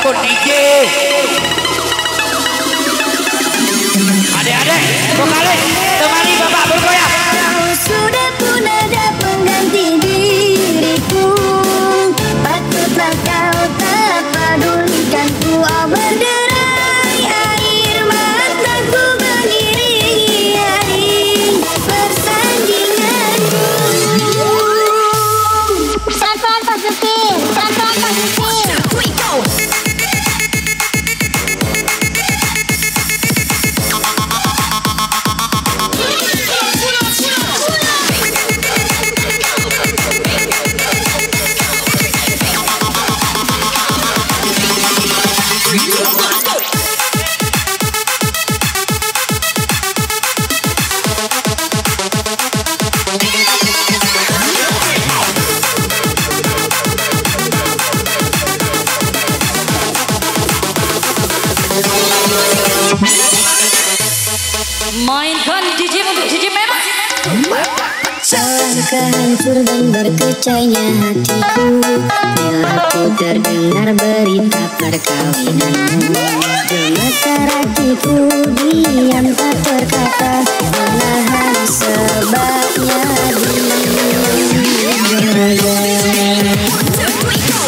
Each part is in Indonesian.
takut DJ. Adik-adik, vokalis, temani bapak bergoyang. Kau sudah pun ada pengganti diriku, patutlah kau tak pedulikan ku. Oh, berderai air mataku mengiringi hari persandinganku. Pelan-pelan Pak Supir, pelan-pelan Pak Supir. Mainkan DJ untuk DJ memang. Alangkah hancur dan berkecainya hatiku bila ku terdengar berita perkawinanmu. Gemetar hatiku diam tak berkata, menahan sebabnya diam.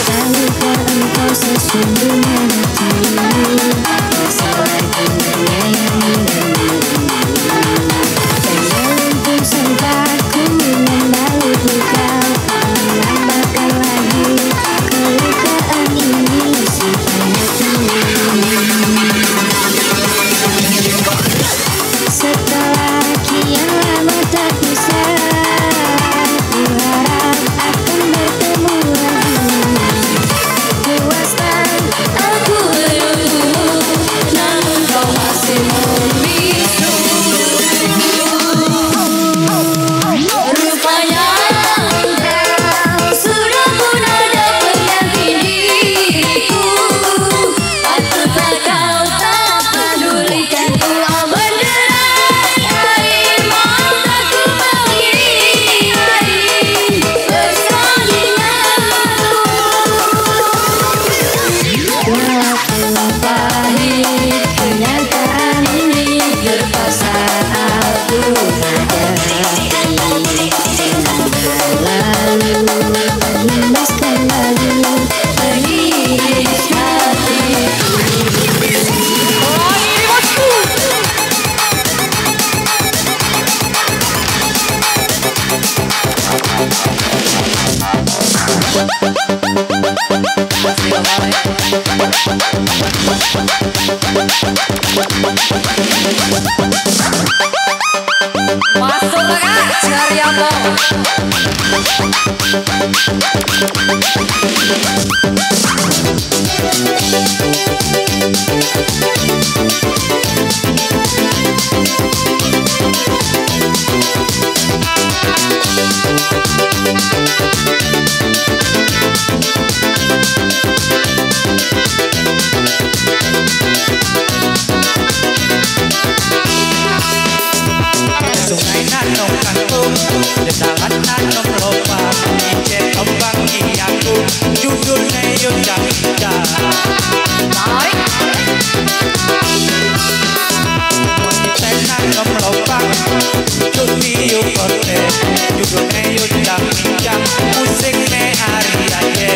Tahukah engkau sesungguhnya hati ini tak lagi menyayangi dan sampai ku membalut luka, menambahkan lagi kelukaan ini sampai hati. Setelah kian lama tak bisa, ku harap akan bertemu lagi. Puaskan aku menunggu, namun kau masih membisu. Rupanya kau sudah pun ada pengganti diriku, patutlah kau tak pedulikan ku. Oh, berderai air mataku mengiringi hari persandinganku. Walaupun pahit kenyataan ini, terpaksa aku hadapi. Lalu mengimbaskan lagi perihis hatiku. Masuk Kak, cari apa? Sungai nanong kangkung, desalan nanong lomba, ije ombang iyaku, judulnya Yojak Ida. Wanita nanong lomba, cuti yukote, judulnya Yojak Ida, musiknya Ari Aye.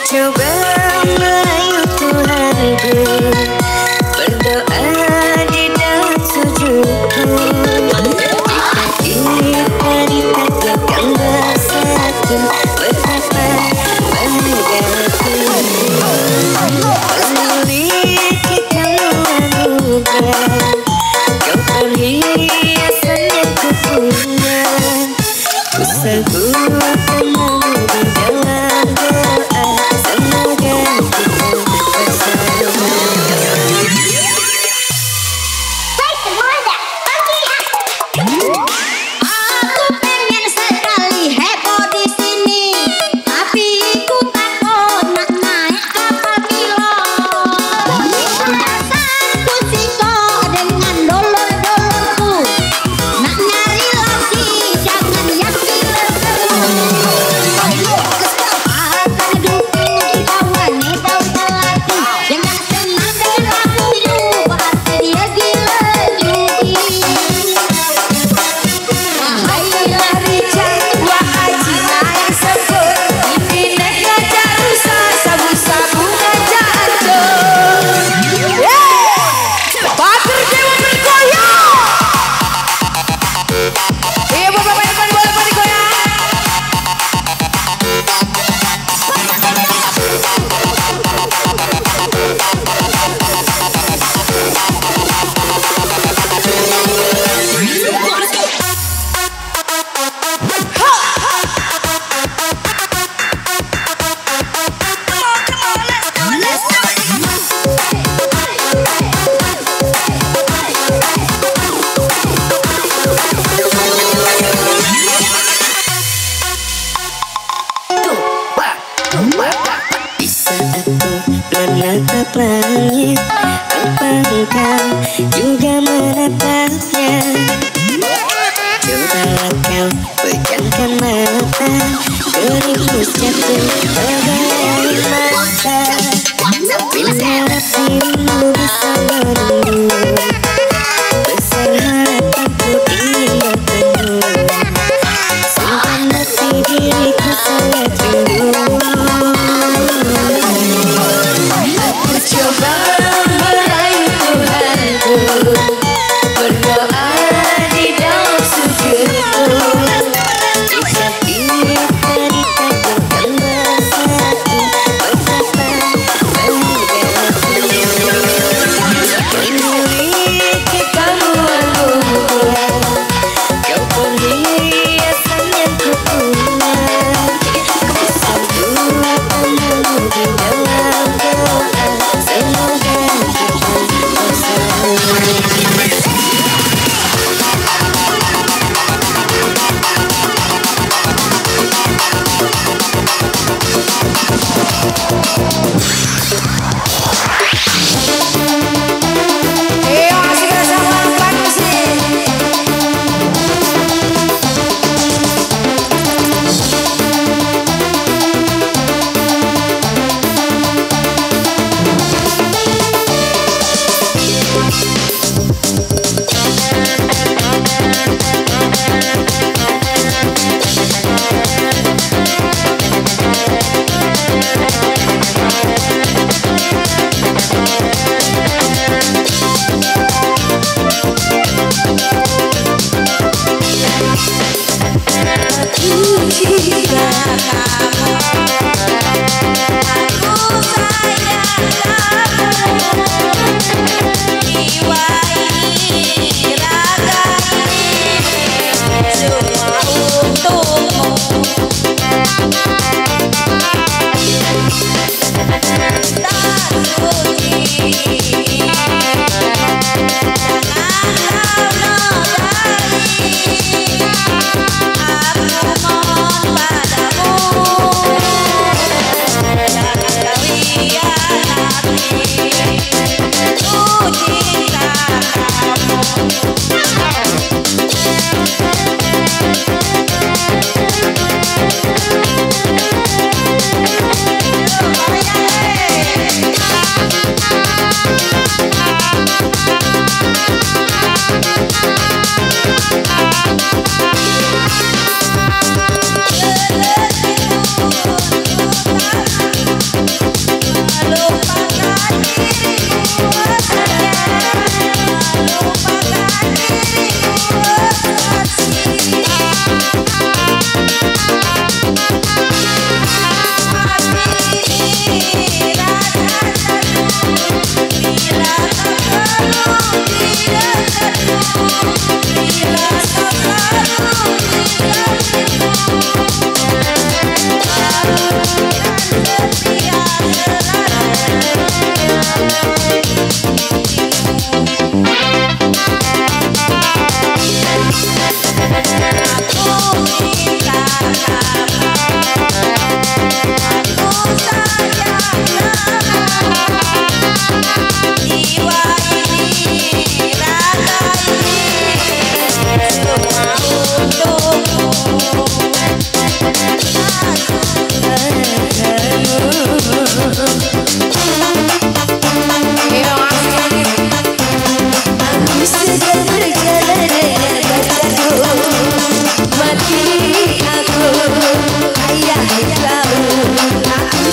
coba merayu Tuhanku, berdoa di dalam sujudku. Kita ditakdirkan bersatu, betapa bahagiaku. Memiliki kamu anugerah, kau perhiasan yang ku punya. Ku selalu tenang di dalam doa, semoga kita bersama. Aku pengen sekali heboh di sini, tapi ku takut nak naik kapal pilot. Perasaanku siko dengan dolor-dolorku, nak nyari lagi jangan yang akan dukung di bawah nebau melati, yang gak senang dengan aku hidup berarti dia gila judi. Wahai lari jatuh haji naik sepur, ini nega jarusa sabu-sabu ngajak Batur Dewa bergoyang. Iya bapak depan boleh pada goyang. Di saat ku menatap langit, tanpa engkau juga menatapnya. Cobalah kau pejamkan mata, dirimu jatuh bagai air mata. Berharap dirimu bisa menunggu, besar harapanku ingin bertemu. Simpan hati diriku sangat rindu. Aku coba merayu Tuhanku, berdoa di dalam sujudku. Jika kita ditakdirkan bersatu, betapa bahagiaku. Memiliki kamu anugerah, kau perhiasan yang ku punya. Ku selalu tenang di dalam doa, semoga kita bersama. Masih bersama Panusi.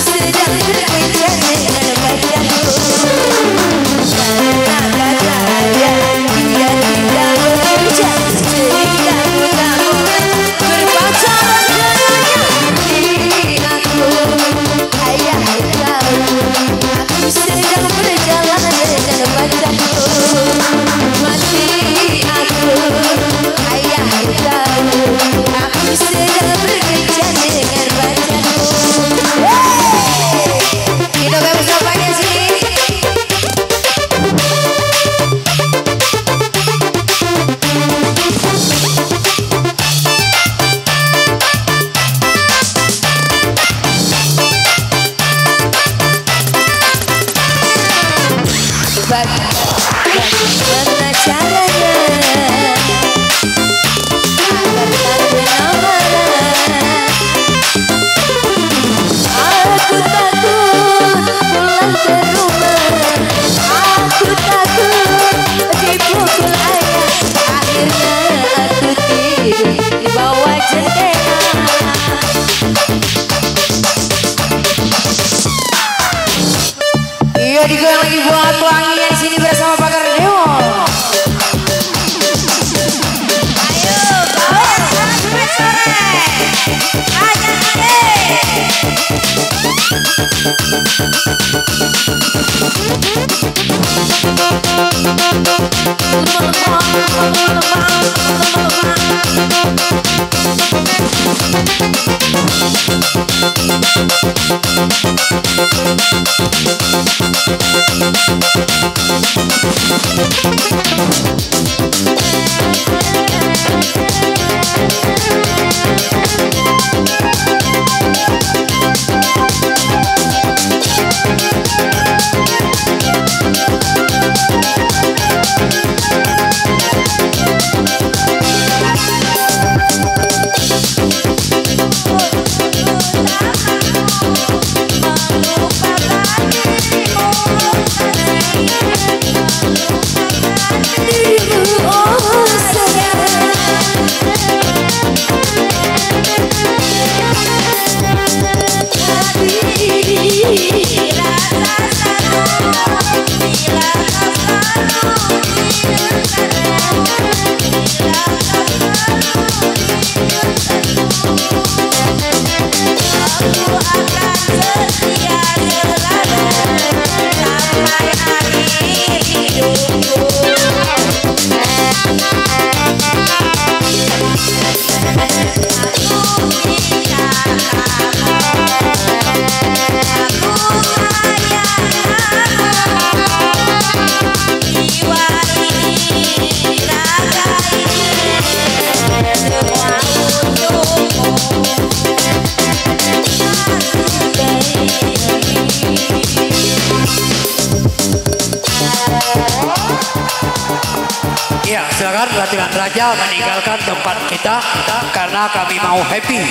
sedang berbincang dengan pacarku. Karena kata dia tidak bekerja, sehingga aku tak boleh berpacaran dengannya. Aku, ayah tahu, aku sedang berjalan dengan pacarku. Mati aku, ayah tahu, aku sedang berbincang dengan pacarku. Kita bersama sini. Bagaimana caranya agar tak kena marah? Aku takut pulang ke rumah, aku takut dipukul ayah. Akhirnya aku tidur di bawah jendela. Iya, digoyang lagi buat wanginya di sini bersama Pak Kardeo. Ayo, kawan, selamat sore. Ajak Ya, silakan latihan raja meninggalkan tempat kita karena kami mau happy.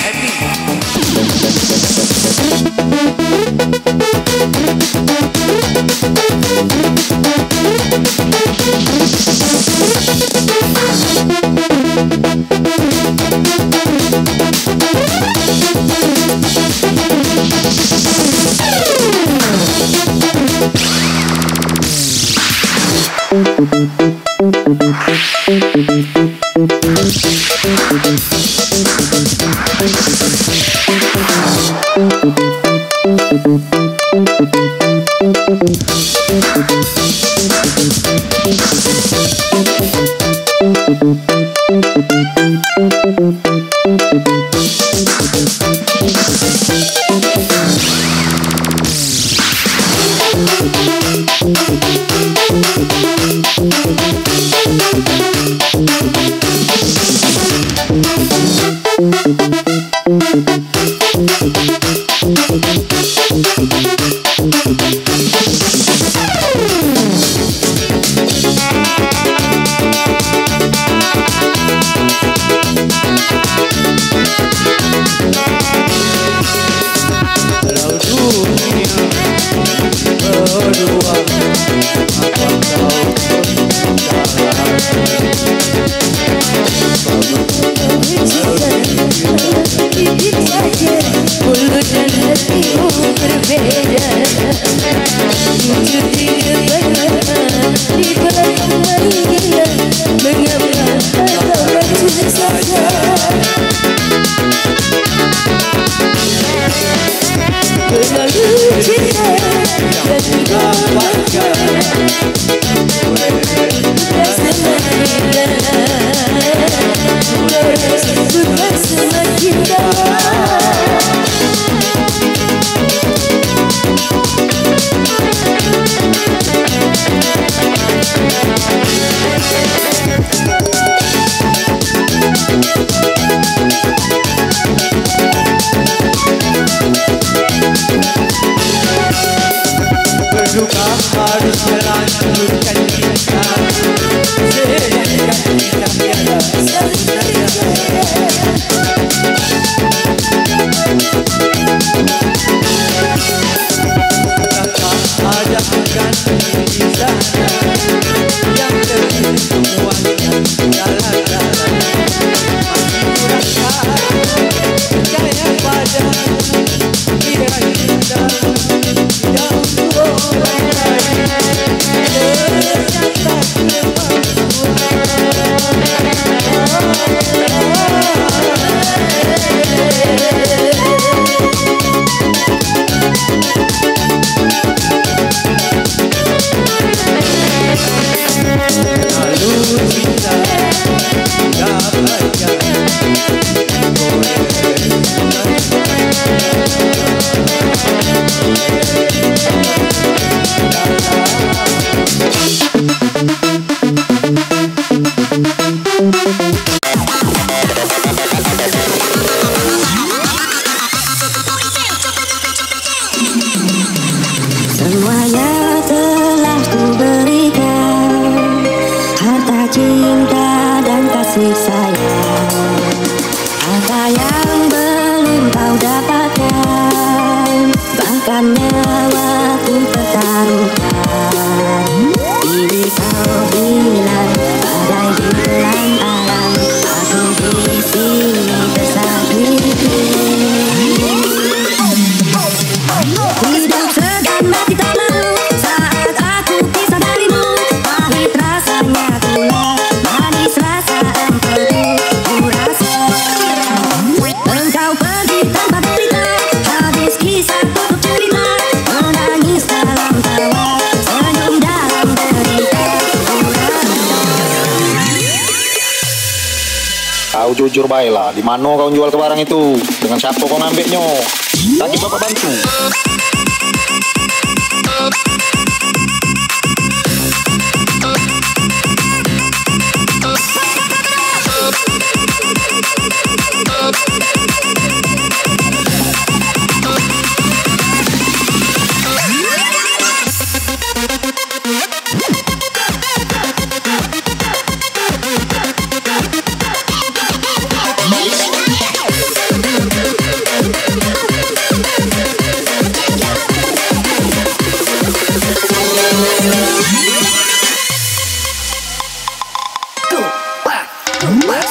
Mulut dan hatimu berbeda. Wujud di depan di belakang gila. Mengapa kau maju saja? Terlalu cinta dan juga bangga. Semakin dalam, semakin dalam. Berduka harus melanjutkan cinta. Sehingga kita tiada saling percaya. Takkan ada pengganti di sana yang terus semuanya jalan-jalan. Aku rasa percaya padamu, biar kita Semuanya telah kuberikan, harta, cinta, dan kasih sayang. Apa yang belum kau dapatkan, bahkan nyawaku pertaruhkan. Ini kau bilang badai di telan alam, aku di sini tersakiti. Hidup segan mati tak mau saat aku pisah darimu. Pahit rasanya pula, manis rasa engkau. Ku rasa engkau pergi tanpa berita, habis kisah tutup cerita. Menangis dalam tawa, senyum dalam derita. Kau jujur baiklah, di mana kau jual ke barang itu? Dengan siapa kau ngambilnya? Tadi bapak bantu.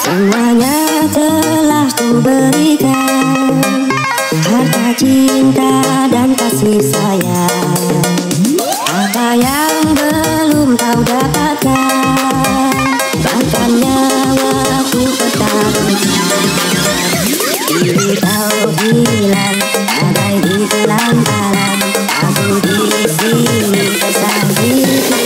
Semuanya telah kuberikan, harta, cinta, dan kasih sayang. Apa yang belum kau dapatkan, bahkan nyawaku pertaruhkan. Ini kau bilang badai di telan alam, aku di sini tersakiti.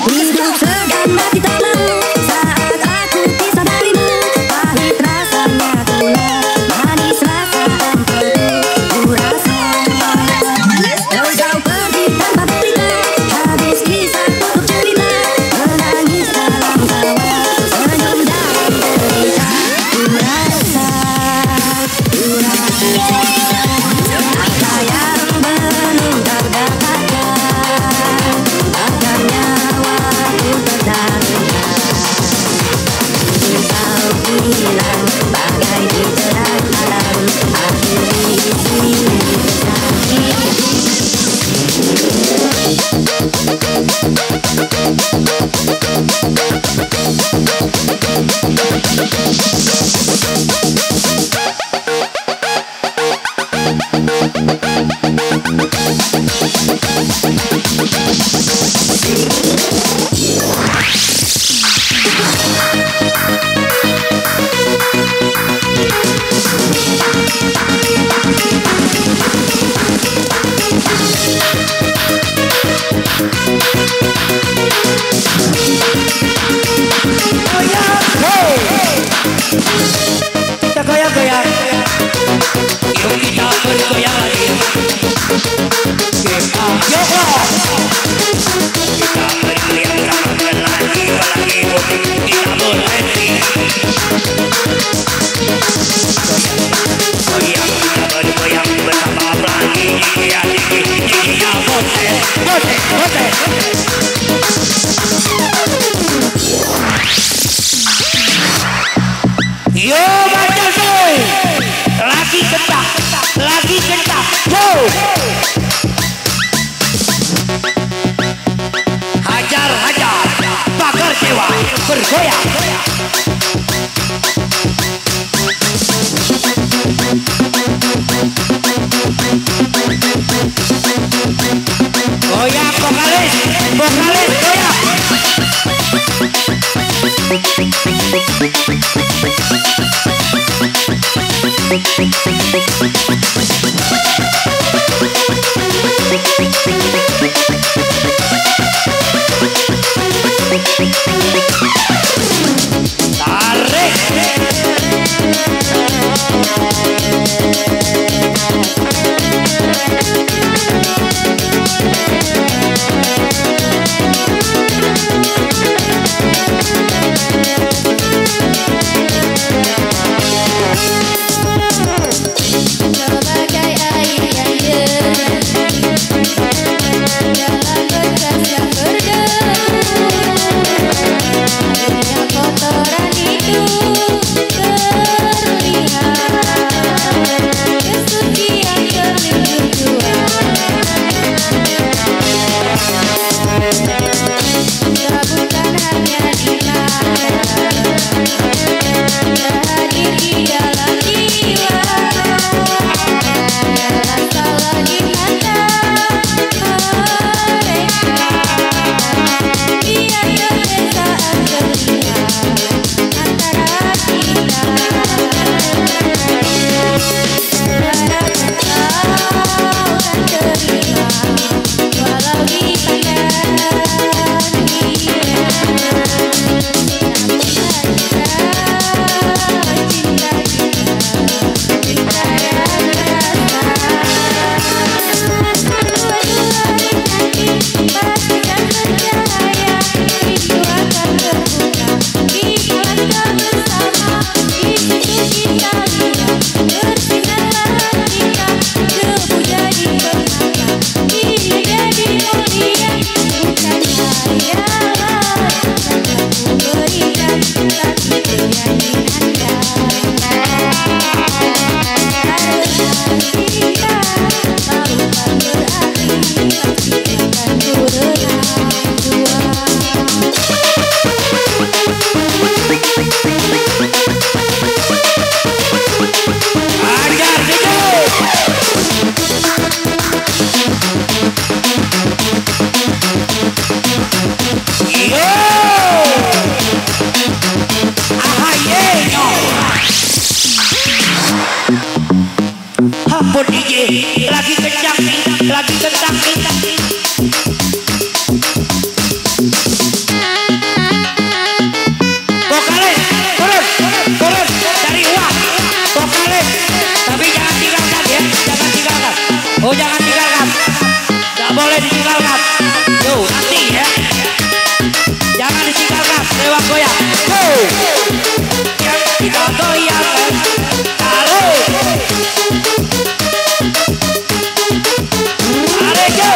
Hidup segan mati tak mau saat aku pisah darimu. Pahit rasanya pula, manis rasa engkau. Kita goyang-goyang. Yuk kita bergoyang lagi. Kita bergoyang lagi. Kita berhenti. Goyang, kita bergoyang bersama lagi. Kita botek. Yo baca soy, lagi ketak, yo. Hajar, pagar dewa bergoyang. Goyang vokalis goyang. Tarik. Sebagai air yang jernih dalam berkas yang berdebu, yang kotoran itu terlihat, kesucian berlimpah jua. Bukan hanya di mata, hadir di dalam jiwa. Salah di mata mereka, biar perbedaan terlihat antara kita. Harap kau kan terima, walau dipandang hina. Cinta kita dan rasa. Dua-dua nikmati, pastikan bercahaya, pintu akan terbuka, kita bersama, di situ kita lihat, bersinarlah kita, debu jadi permata, ini jadi mulia, bukan hayalan, yang aku berikan, tapi keyakinan Anda. Kita lautan berakhir, pasti akan berenang dua. Hajar dikit. Yo. Ahaye. Hampun DJ, lagi kencang nih, lagi kencang nih. Vokalis, turun, cari uang. Vokalis, tapi jangan tinggalkan ya, jangan tinggalkan. Oh jangan tinggalkan, nggak boleh ditinggalkan. Yo nanti ya, jangan ditinggalkan, lewat goyang. Go, yang kita goyang, tarik. Tarik yo.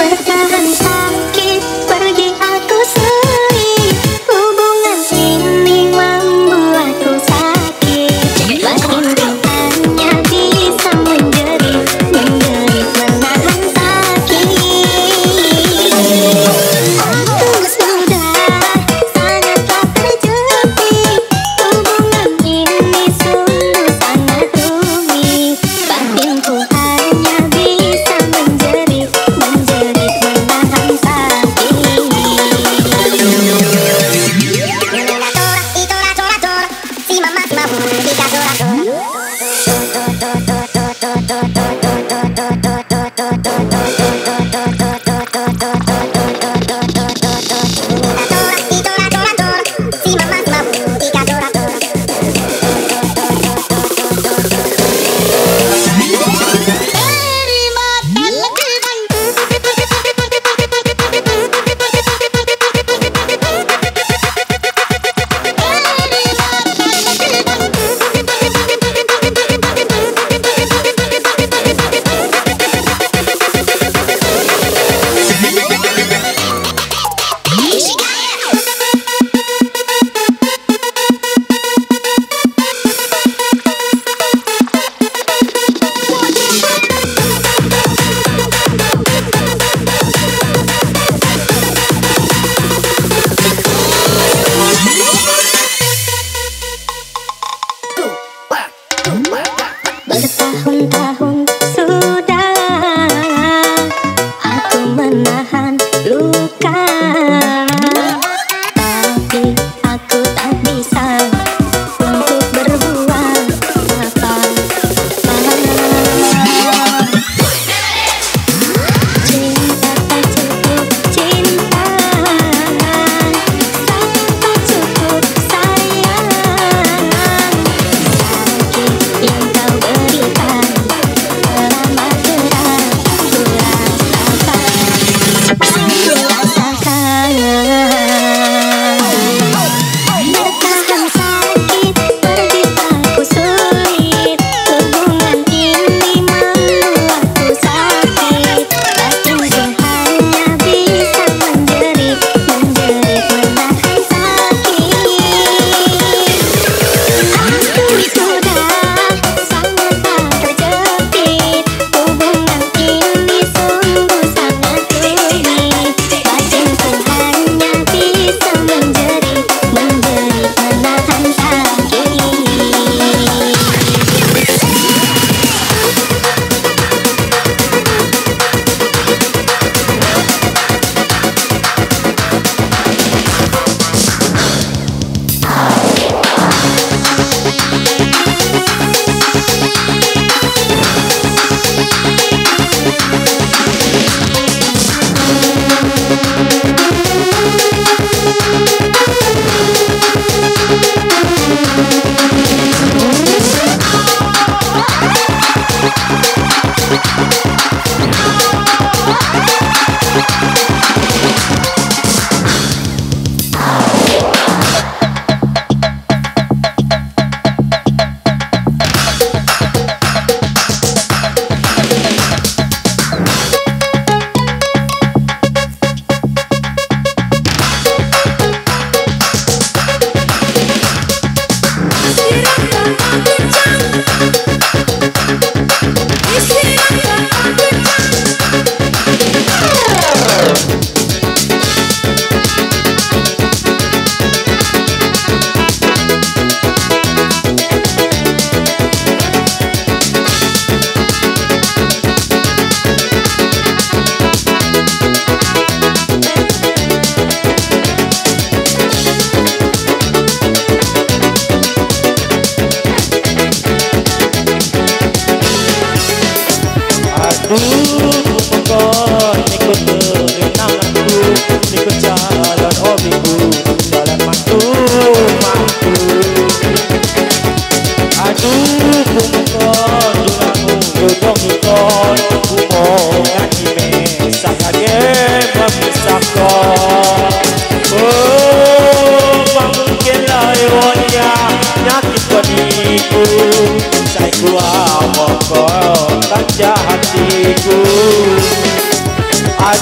bertahan sakit, pergi aku sendiri. Hubungan ini membuatku sakit. Batinku hanya bisa menjerit, menahan sakit. Aku sudah sangatlah terjepit. Hubungan ini sungguh sangat rumit. Batinku hanya bisa menjerit, menahan sakit.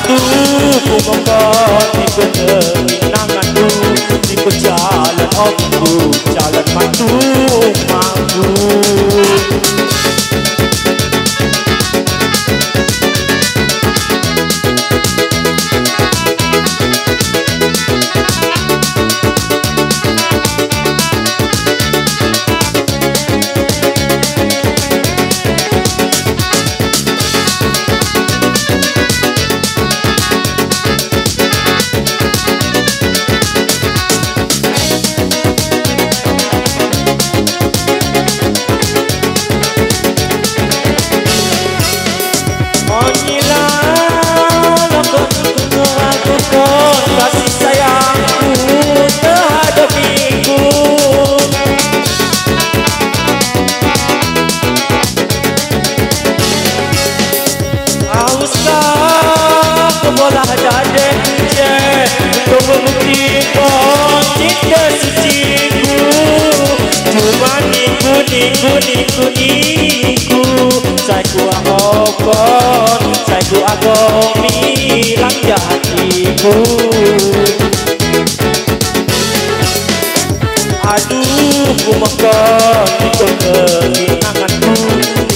Aduh, kumohon ikut kenanganku, ikut jalan omku, jalan mantu mampu. Kasih sayangku terhadap diriku, hauskah kebolah dada je untuk membuktikan cinta suciku. Cuma niku, saya ku ahokon, saya ku agomi langkah hatiku. Aduh, kumohon ikut kenanganku,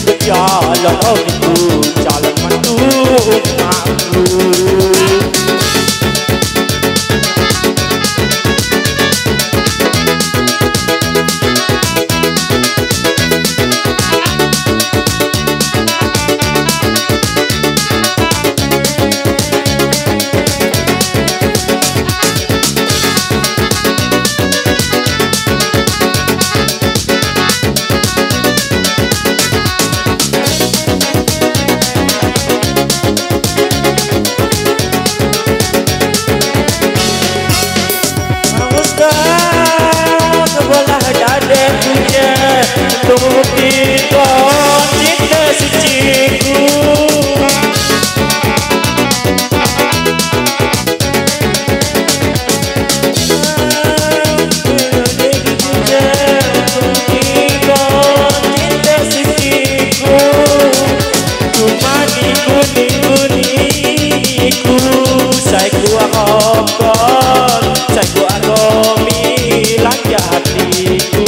ikut jalan omku, jalan mantu mampu. Untuk membuktikan cinta suciku. Cuma niku, saya ku ahokon, saya ku agomi langkah hatiku.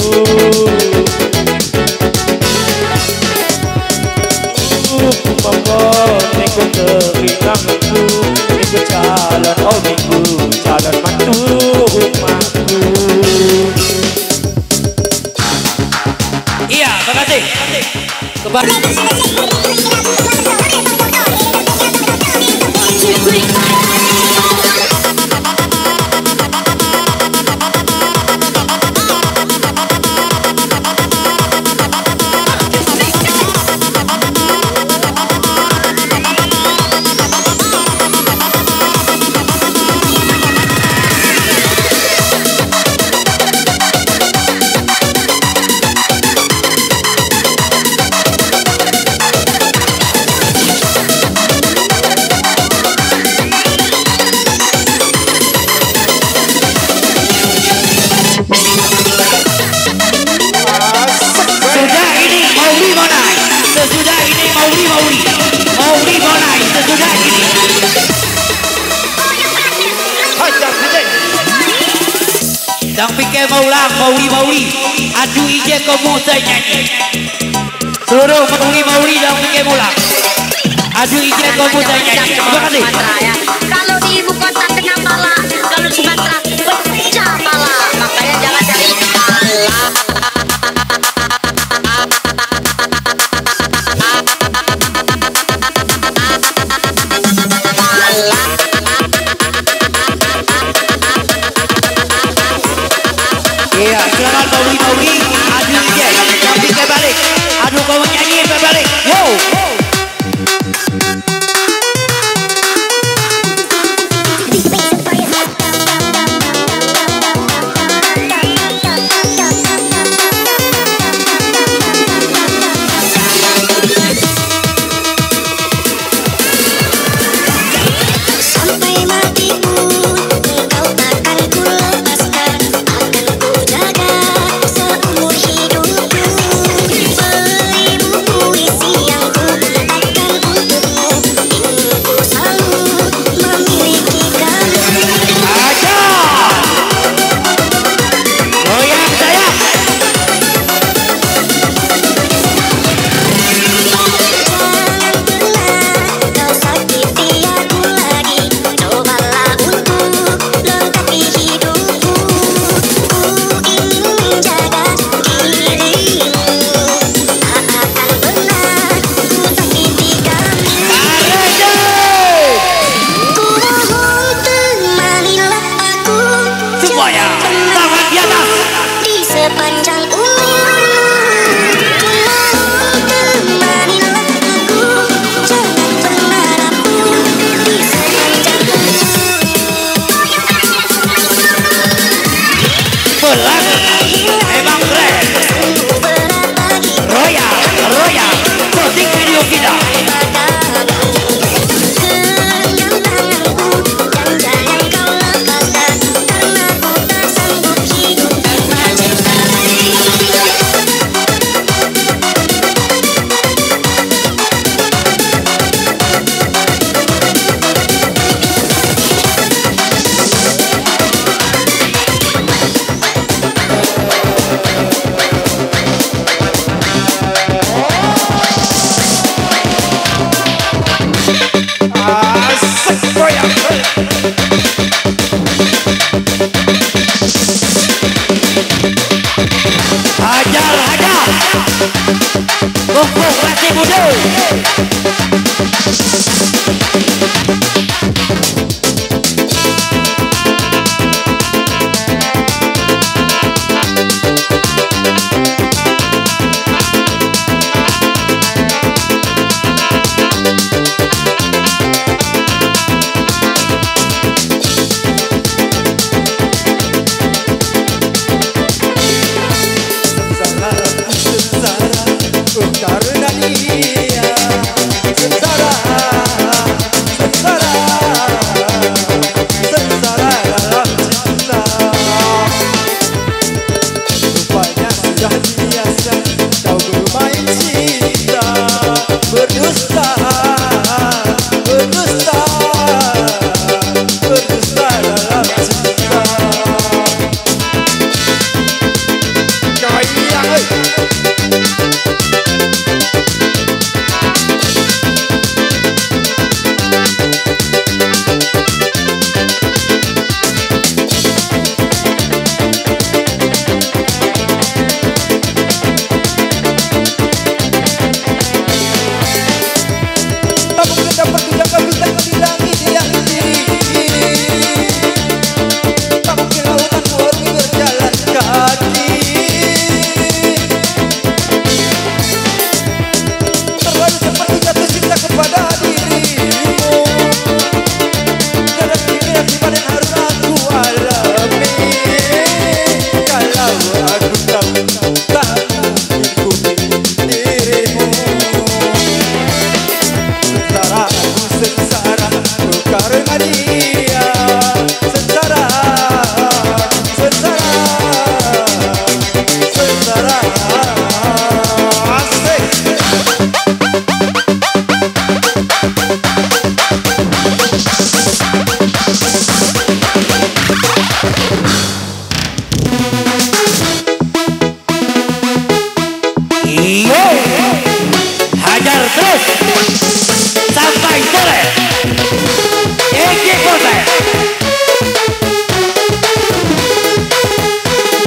Kumohon ikut kenanganku, ikut jalan omku, jalan mantu mampu. Iya, terima kasih. Kembali. Dang pikir maulang, mauri, adu ije kamu saya nyanyi. Seluruh mauri, dang pikir maulang, adu ije kamu saya nyanyi. Terima kasih. Kalau di ibu kota kena pala, kalau di Sumatera pecah pala, makanya jangan cari pala. Iya, silakan mauri, adu ije, dang pikir balik, adu kamu nyanyi balik. Wow. Seumur hidupku, beribu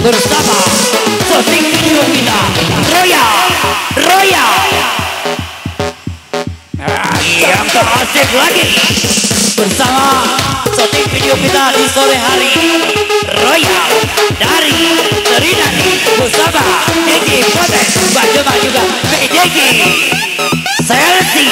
bersama syuting video kita Royal yang terasik lagi bersama syuting video kita di sore hari Royal dari Trinity bersama Deki Potek Bajema juga Deki Selsi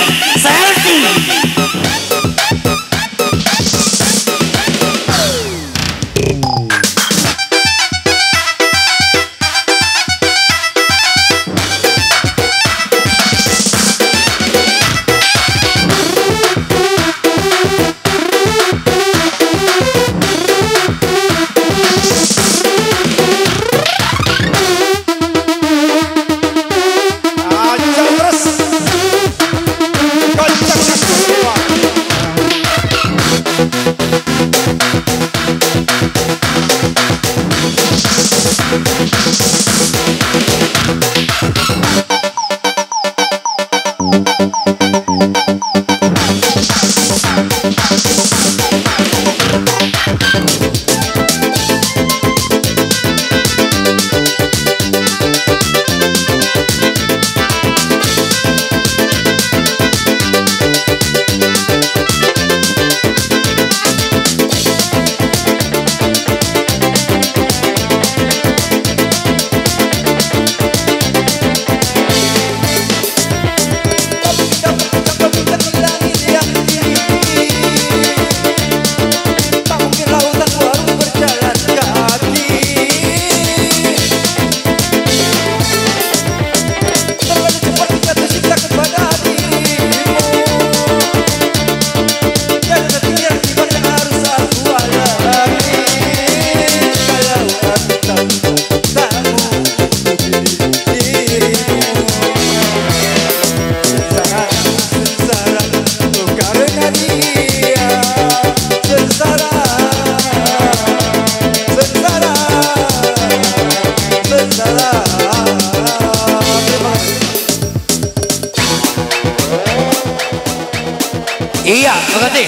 Iya, mengerti.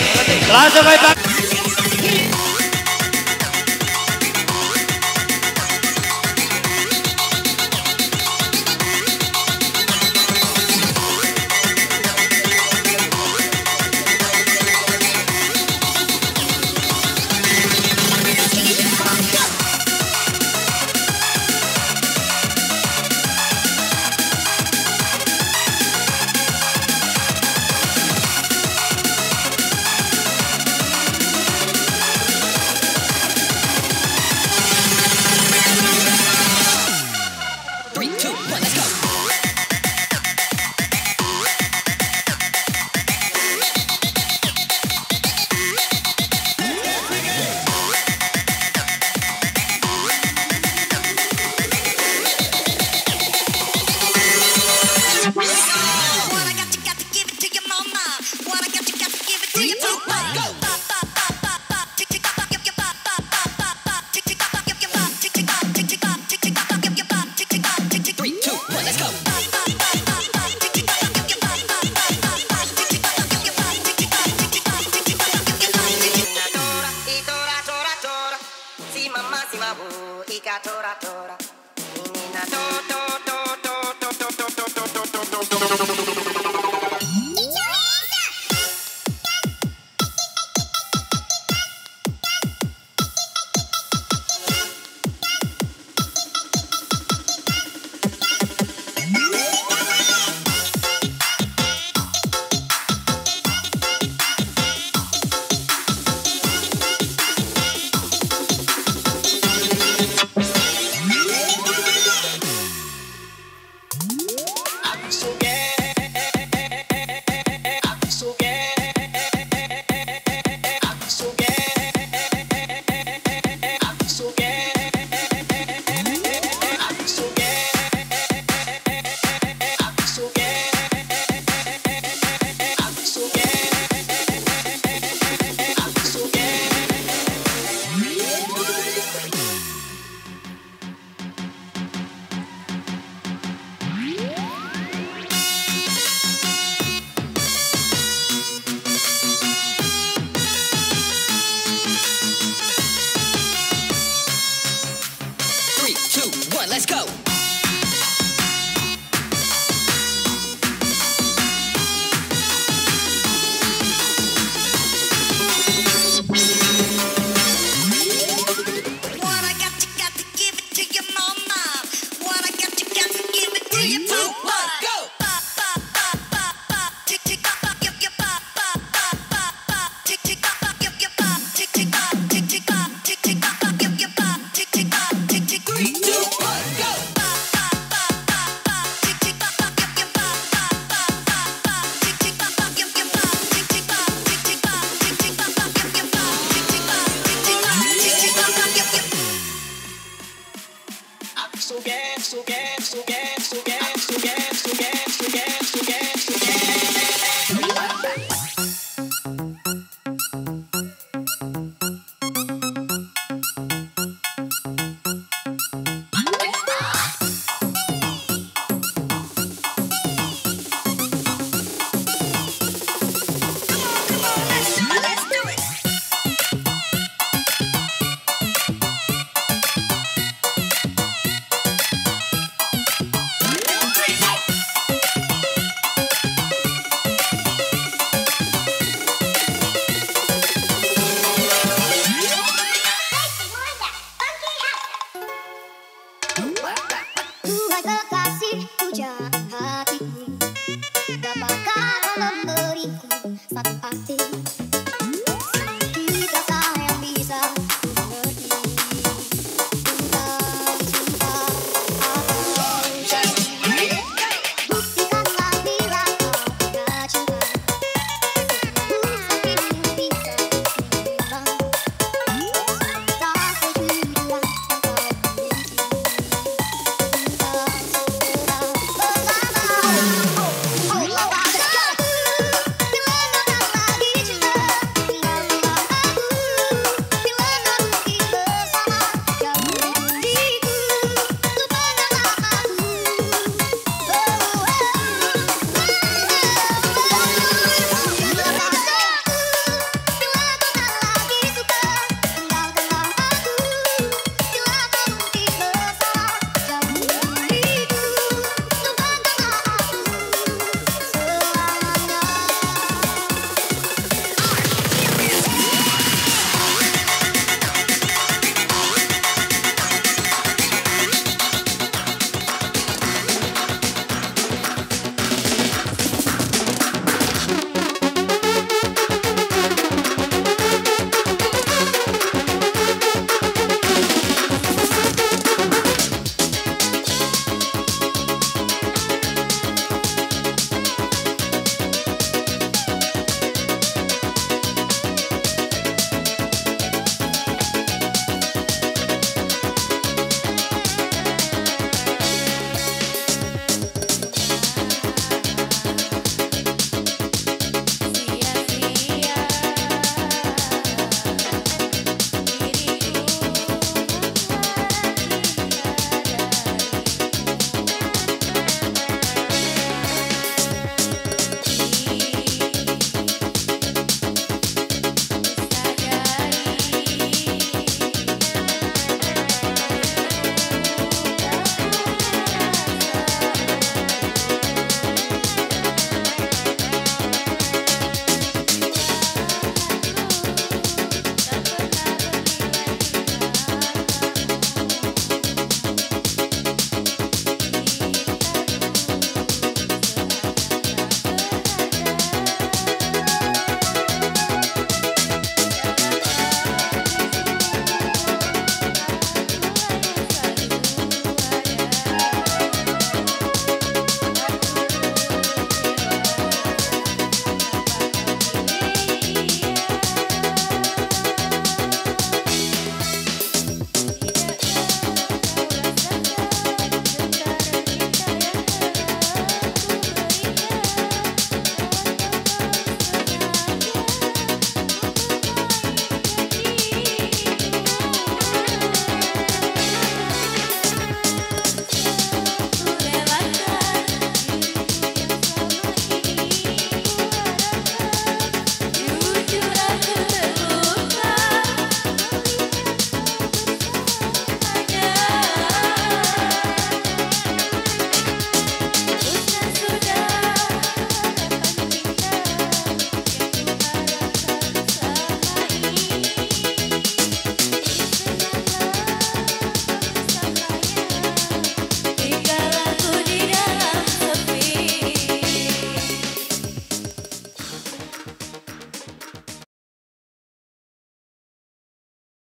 Langsung aja Pak. tora tora. Menina to to to to to to to to to to to. Let's go.